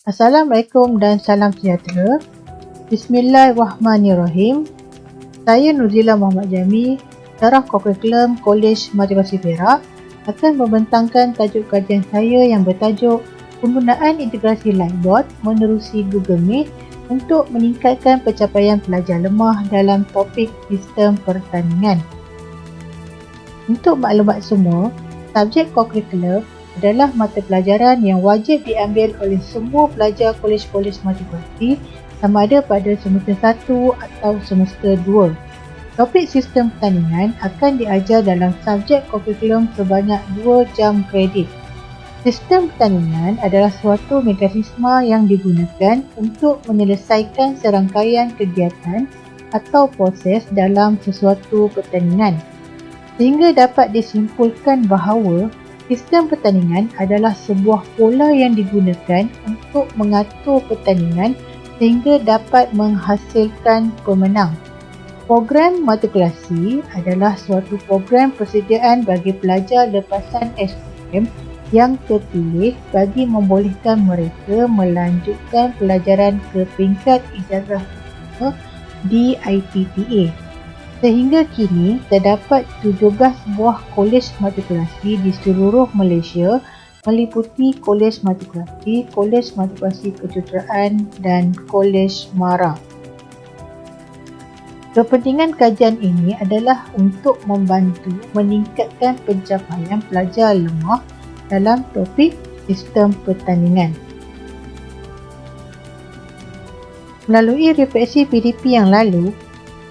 Assalamualaikum dan salam sejahtera. Bismillahirrahmanirrahim. Saya Nuzila Muhammad Jami, Syarah Kurikulum Kolej Motivasi Perak akan membentangkan tajuk kajian saya yang bertajuk Penggunaan Integrasi Lightboard menerusi Google Meet untuk meningkatkan pencapaian pelajar lemah dalam topik sistem pertandingan. Untuk maklumat semua, subjek kurikulum adalah mata pelajaran yang wajib diambil oleh semua pelajar kolej-kolej motivasi sama ada pada semester 1 atau semester 2. Topik sistem pertandingan akan diajar dalam subjek kurikulum sebanyak 2 jam kredit. Sistem pertandingan adalah suatu mekanisme yang digunakan untuk menyelesaikan serangkaian kegiatan atau proses dalam sesuatu pertandingan. Sehingga dapat disimpulkan bahawa sistem pertandingan adalah sebuah pola yang digunakan untuk mengatur pertandingan sehingga dapat menghasilkan pemenang. Program matrikulasi adalah suatu program persediaan bagi pelajar lepasan SPM yang terpilih bagi membolehkan mereka melanjutkan pelajaran ke peringkat ijazah di IPPA. Sehingga kini terdapat 17 buah kolej matrikulasi di seluruh Malaysia meliputi Kolej Matrikulasi, Kolej Matrikulasi Kejuruteraan dan Kolej MARA. Kepentingan kajian ini adalah untuk membantu meningkatkan pencapaian pelajar lemah dalam topik sistem pertandingan. Melalui refleksi PDP yang lalu,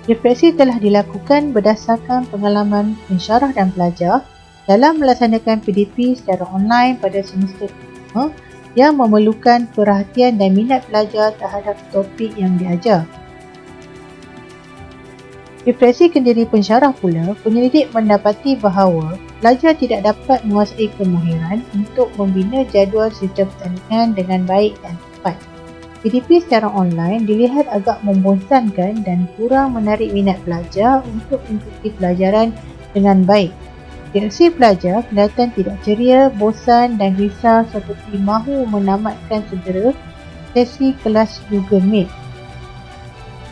refleksi telah dilakukan berdasarkan pengalaman pensyarah dan pelajar dalam melaksanakan PDP secara online pada semester 5 yang memerlukan perhatian dan minat pelajar terhadap topik yang diajar. Refleksi kendiri pensyarah pula, penyelidik mendapati bahawa pelajar tidak dapat menguasai kemahiran untuk membina jadual sistem pertandingan dengan baik dan tepat. PDP secara online dilihat agak membosankan dan kurang menarik minat pelajar untuk mengikuti pelajaran dengan baik. Reaksi pelajar kelihatan tidak ceria, bosan dan risau seperti mahu menamatkan segera sesi kelas Google Meet.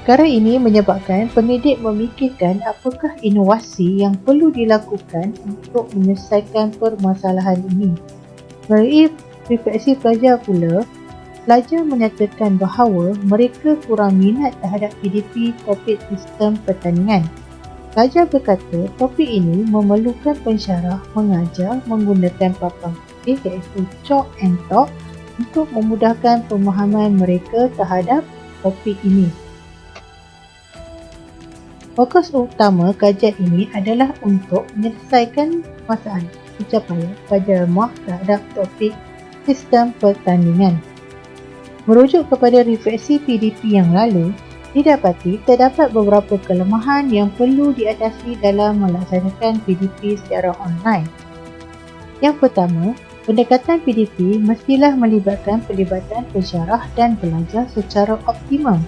Perkara ini menyebabkan pendidik memikirkan apakah inovasi yang perlu dilakukan untuk menyelesaikan permasalahan ini. Melalui refleksi pelajar pula, pelajar menyatakan bahawa mereka kurang minat terhadap PDP topik sistem pertandingan. Pelajar berkata topik ini memerlukan pensyarah mengajar menggunakan papan putih iaitu chalk and talk untuk memudahkan pemahaman mereka terhadap topik ini. Fokus utama kajian ini adalah untuk menyelesaikan masalah pencapaian pelajar lemah terhadap topik sistem pertandingan. Merujuk kepada refleksi PDP yang lalu, didapati terdapat beberapa kelemahan yang perlu diatasi dalam melaksanakan PDP secara online. Yang pertama, pendekatan PDP mestilah melibatkan pelibatan pensyarah dan pelajar secara optimum.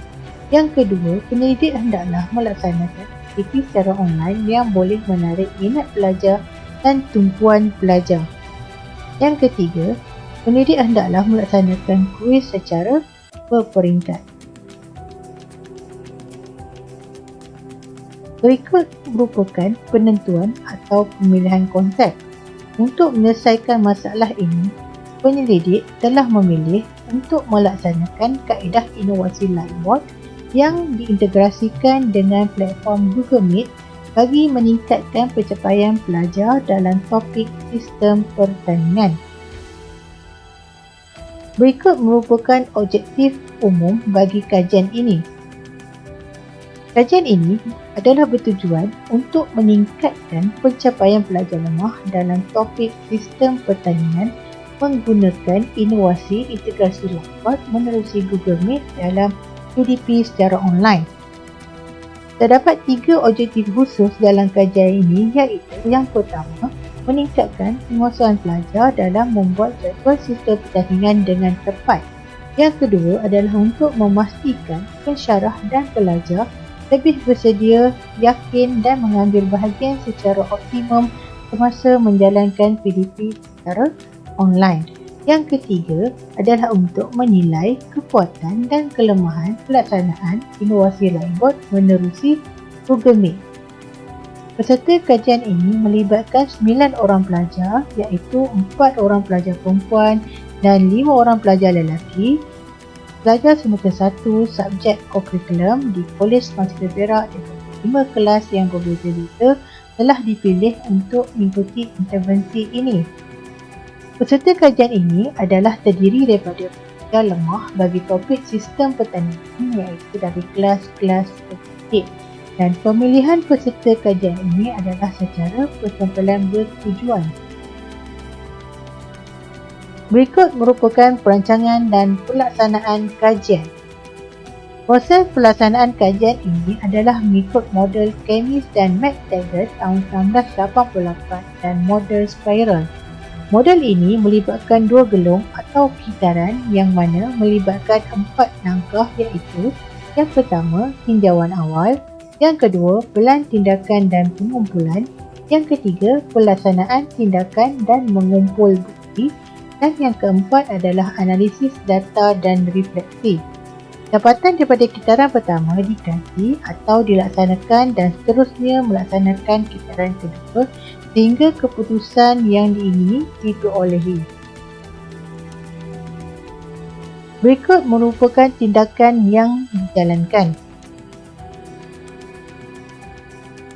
Yang kedua, penyelidik hendaklah melaksanakan PDP secara online yang boleh menarik minat pelajar dan tumpuan pelajar. Yang ketiga, penyelidik hendaklah melaksanakan kuis secara berperingkat. Berikut merupakan penentuan atau pemilihan konsep. Untuk menyelesaikan masalah ini, penyelidik telah memilih untuk melaksanakan kaedah inovasi Lightboard yang diintegrasikan dengan platform Google Meet bagi meningkatkan pencapaian pelajar dalam topik sistem pertandingan. Berikut merupakan objektif umum bagi kajian ini. Kajian ini adalah bertujuan untuk meningkatkan pencapaian pelajar lemah dalam topik sistem pertandingan menggunakan inovasi integrasi Lightboard menerusi Google Meet dalam PDP secara online. Terdapat 3 objektif khusus dalam kajian ini iaitu yang pertama, meningkatkan penguasaan pelajar dalam membuat jadual sistem pertandingan dengan tepat. Yang kedua adalah untuk memastikan pensyarah dan pelajar lebih bersedia, yakin dan mengambil bahagian secara optimum semasa menjalankan PDP secara online. Yang ketiga adalah untuk menilai kekuatan dan kelemahan pelaksanaan inovasi Liveboard menerusi Google Meet. Peserta kajian ini melibatkan 9 orang pelajar, iaitu 4 orang pelajar perempuan dan 5 orang pelajar lelaki. Pelajar semester 1 subjek kokurikulum di Kolej Mahasiswa Perak dengan 5 kelas yang berbeza-beza telah dipilih untuk mengikuti intervensi ini. Peserta kajian ini adalah terdiri daripada pelajar lemah bagi topik sistem pertanian, iaitu dari kelas-kelas terkait, dan pemilihan peserta kajian ini adalah secara perkumpulan bertujuan. Berikut merupakan perancangan dan pelaksanaan kajian. Proses pelaksanaan kajian ini adalah mengikut model Chemis dan McTaggart tahun 1988 dan model spiral. Model ini melibatkan 2 gelung atau kitaran yang mana melibatkan 4 langkah, iaitu yang pertama, tinjauan awal, yang kedua, pelan tindakan dan pengumpulan, yang ketiga, pelaksanaan tindakan dan mengumpul bukti, dan yang keempat adalah analisis data dan refleksi. Dapatan daripada kitaran pertama dikaji atau dilaksanakan dan seterusnya melaksanakan kitaran kedua sehingga keputusan yang diingini diperolehi. Berikut merupakan tindakan yang dijalankan.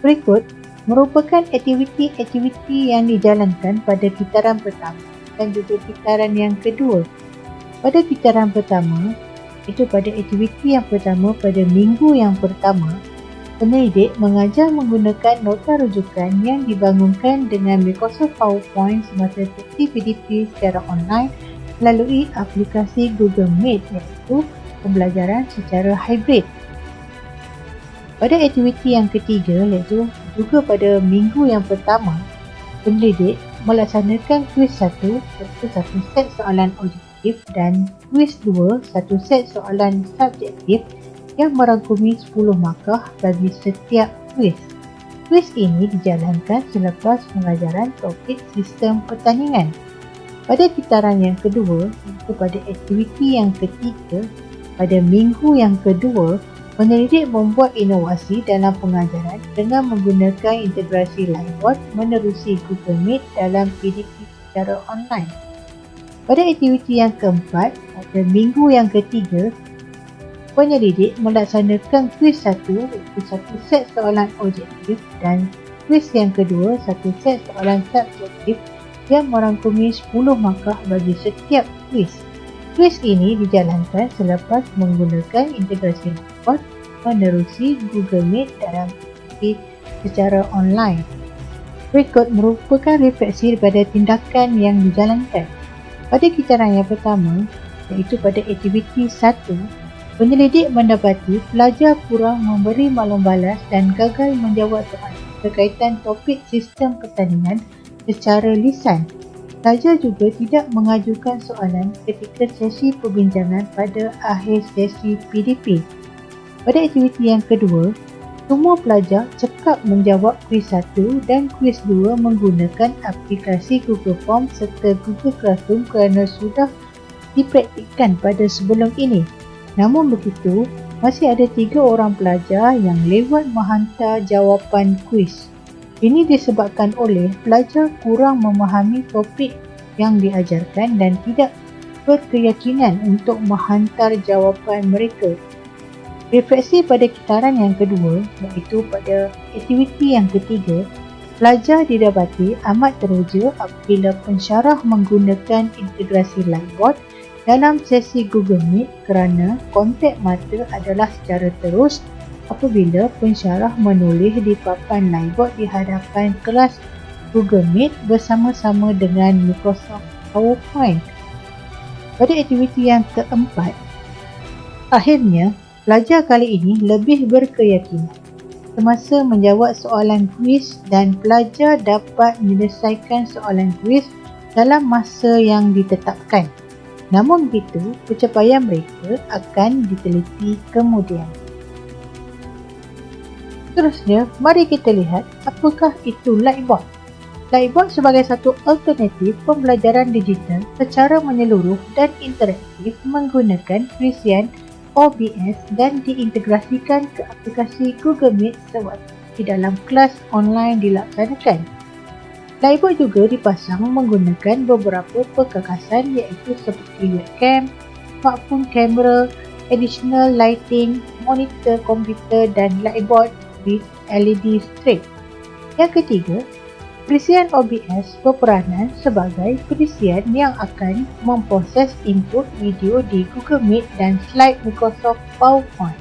Berikut merupakan aktiviti-aktiviti yang dijalankan pada kitaran pertama dan juga kitaran yang kedua. Pada kitaran pertama, itu pada aktiviti yang pertama pada minggu yang pertama, pendidik mengajar menggunakan nota rujukan yang dibangunkan dengan Microsoft PowerPoint semasa sesi PDP secara online melalui aplikasi Google Meet, iaitu pembelajaran secara hybrid. Pada aktiviti yang ketiga, iaitu juga pada minggu yang pertama, pendidik melaksanakan kuis 1 iaitu satu set soalan objektif dan kuis 2 satu set soalan subjektif yang merangkumi 10 markah bagi setiap kuis. Kuis ini dijalankan selepas pengajaran topik sistem pertanian. Pada kitaran yang kedua, iaitu pada aktiviti yang ketiga, pada minggu yang kedua, pendidik membuat inovasi dalam pengajaran dengan menggunakan integrasi Liveboard menerusi Google Meet dalam PDP secara online. Pada aktiviti yang keempat, pada minggu yang ketiga, penyelidik melaksanakan kuis 1 iaitu satu set soalan objektif dan kuis yang kedua satu set soalan subjektif yang merangkumi 10 markah bagi setiap kuis. Kuis ini dijalankan selepas menggunakan integrasi Liveboard menerusi Google Meet dalam PDP secara online. Berikut merupakan refleksi daripada tindakan yang dijalankan. Pada kitaran yang pertama, iaitu pada aktiviti 1, penyelidik mendapati pelajar kurang memberi maklum balas dan gagal menjawab soalan berkaitan topik sistem pertanian secara lisan. Pelajar juga tidak mengajukan soalan ketika sesi perbincangan pada akhir sesi PDP. Pada aktiviti yang kedua, semua pelajar cekap menjawab kuis 1 dan kuis 2 menggunakan aplikasi Google Form serta Google Classroom kerana sudah dipraktikkan pada sebelum ini. Namun begitu, masih ada 3 orang pelajar yang lewat menghantar jawapan kuis. Ini disebabkan oleh pelajar kurang memahami topik yang diajarkan dan tidak berkeyakinan untuk menghantar jawapan mereka. Refleksi pada kitaran yang kedua, iaitu pada aktiviti yang ketiga, pelajar didapati amat teruja apabila pensyarah menggunakan integrasi Liveboard dalam sesi Google Meet kerana kontak mata adalah secara terus apabila pensyarah menulis di papan Liveboard di hadapan kelas Google Meet bersama-sama dengan Microsoft PowerPoint. Pada aktiviti yang keempat, akhirnya pelajar kali ini lebih berkeyakinan semasa menjawab soalan kuis dan pelajar dapat menyelesaikan soalan kuis dalam masa yang ditetapkan. Namun begitu, pencapaian mereka akan diteliti kemudian. Seterusnya, mari kita lihat apakah itu Lightboard. Lightboard sebagai satu alternatif pembelajaran digital secara menyeluruh dan interaktif menggunakan perisian OBS dan diintegrasikan ke aplikasi Google Meet sewaktu di dalam kelas online dilaksanakan. Lightboard juga dipasang menggunakan beberapa perkakasan iaitu seperti webcam, smartphone camera, additional lighting, monitor komputer dan lightboard with LED strip. Yang ketiga, perisian OBS berperanan sebagai perisian yang akan memproses input video di Google Meet dan slide Microsoft PowerPoint.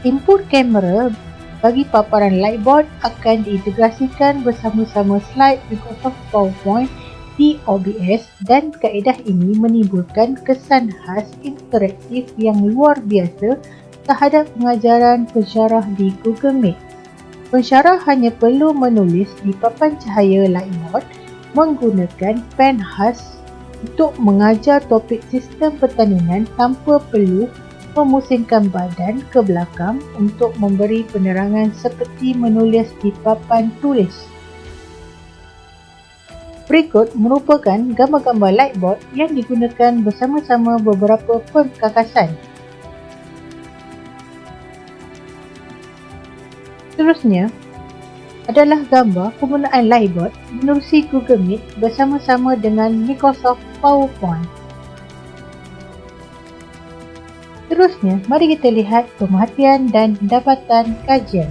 Input kamera bagi paparan Lightboard akan diintegrasikan bersama-sama slide Microsoft PowerPoint di OBS dan kaedah ini menimbulkan kesan khas interaktif yang luar biasa terhadap pengajaran pensyarah di Google Meet. Pensyarah hanya perlu menulis di papan cahaya Lightboard menggunakan pen khas untuk mengajar topik sistem pertandingan tanpa perlu memusingkan badan ke belakang untuk memberi penerangan seperti menulis di papan tulis. Berikut merupakan gambar-gambar Lightboard yang digunakan bersama-sama beberapa perkakasan. Seterusnya adalah gambar penggunaan Lightboard menerusi Google Meet bersama-sama dengan Microsoft PowerPoint. Seterusnya, mari kita lihat pemerhatian dan dapatan kajian.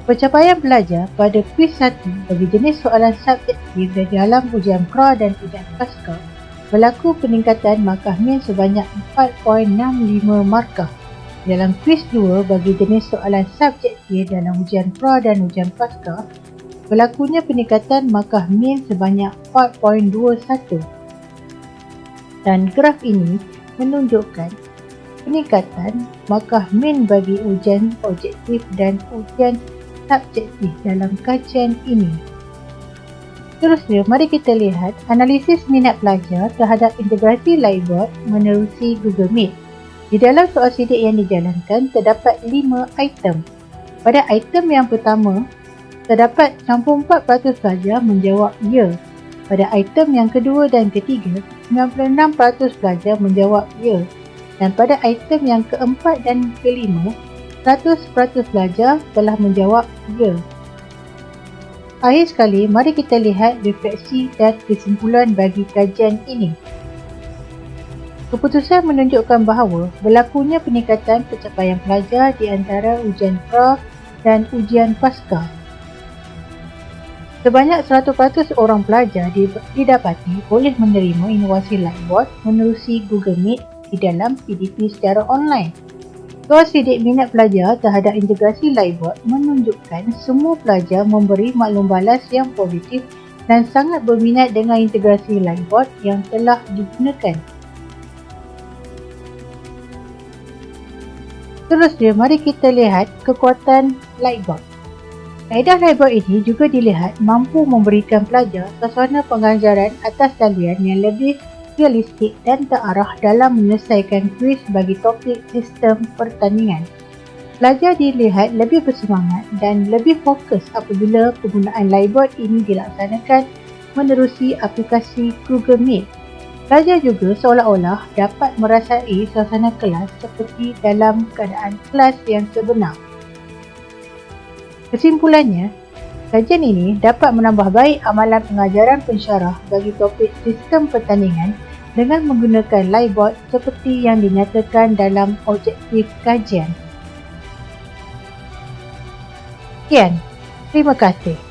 Pencapaian pelajar pada kuis 1 bagi jenis soalan subjektif dari dalam ujian pra dan ujian pasca berlaku peningkatan markah min sebanyak 4.65 markah. Dalam kuis 2 bagi jenis soalan subjektif dalam ujian pra dan ujian pasca berlakunya peningkatan markah min sebanyak 4.21. Dan graf ini menunjukkan peningkatan markah min bagi ujian objektif dan ujian subjektif dalam kajian ini. Seterusnya, mari kita lihat analisis minat pelajar terhadap integrasi Lightboard menerusi Google Meet. Di dalam soal sidik yang dijalankan, terdapat 5 item. Pada item yang pertama, terdapat 64% pelajar menjawab ya. Pada item yang kedua dan ketiga, 96% pelajar menjawab ya. Dan pada item yang keempat dan kelima, 100% pelajar telah menjawab ya. Akhir sekali, mari kita lihat refleksi dan kesimpulan bagi kajian ini. Keputusan menunjukkan bahawa berlakunya peningkatan pencapaian pelajar di antara ujian pra dan ujian pasca. Sebanyak 100% orang pelajar didapati boleh menerima inovasi Lightboard menerusi Google Meet di dalam PDP secara online. Soal sidik minat pelajar terhadap integrasi Lightboard menunjukkan semua pelajar memberi maklum balas yang positif dan sangat berminat dengan integrasi Lightboard yang telah digunakan. Seterusnya, mari kita lihat kekuatan Lightboard. Kaedah Lightboard ini juga dilihat mampu memberikan pelajar suasana pengajaran atas talian yang lebih realistik dan terarah dalam menyelesaikan kuis bagi topik sistem pertandingan. Pelajar dilihat lebih bersemangat dan lebih fokus apabila penggunaan Lightboard ini dilaksanakan menerusi aplikasi Google Meet. Pelajar juga seolah-olah dapat merasai suasana kelas seperti dalam keadaan kelas yang sebenar. Kesimpulannya, kajian ini dapat menambah baik amalan pengajaran pensyarah bagi topik sistem pertandingan dengan menggunakan Lightboard seperti yang dinyatakan dalam objektif kajian. Sekian, terima kasih.